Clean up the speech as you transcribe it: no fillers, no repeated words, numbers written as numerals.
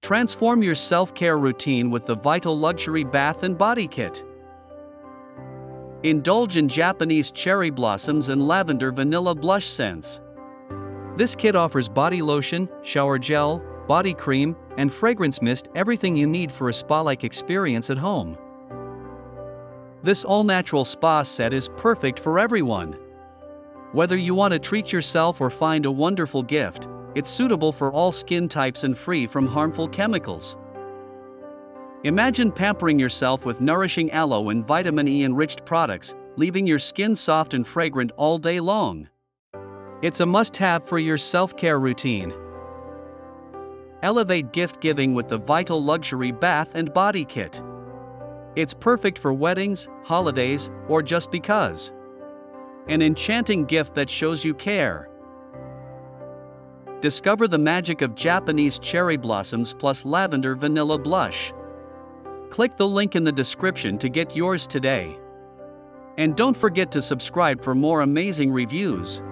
Transform your self-care routine with the Vital Luxury Bath and Body Kit. Indulge in Japanese cherry blossoms and lavender vanilla blush scents. This kit offers body lotion, shower gel, body cream, and fragrance mist, everything you need for a spa-like experience at home. This all-natural spa set is perfect for everyone. Whether you want to treat yourself or find a wonderful gift, it's suitable for all skin types and free from harmful chemicals. Imagine pampering yourself with nourishing aloe and vitamin E enriched products, leaving your skin soft and fragrant all day long. It's a must-have for your self-care routine. Elevate gift giving with the Vital Luxury Bath and Body Kit. It's perfect for weddings, holidays, or just because. An enchanting gift that shows you care. Discover the magic of Japanese cherry blossoms plus lavender vanilla blush. Click the link in the description to get yours today. And don't forget to subscribe for more amazing reviews.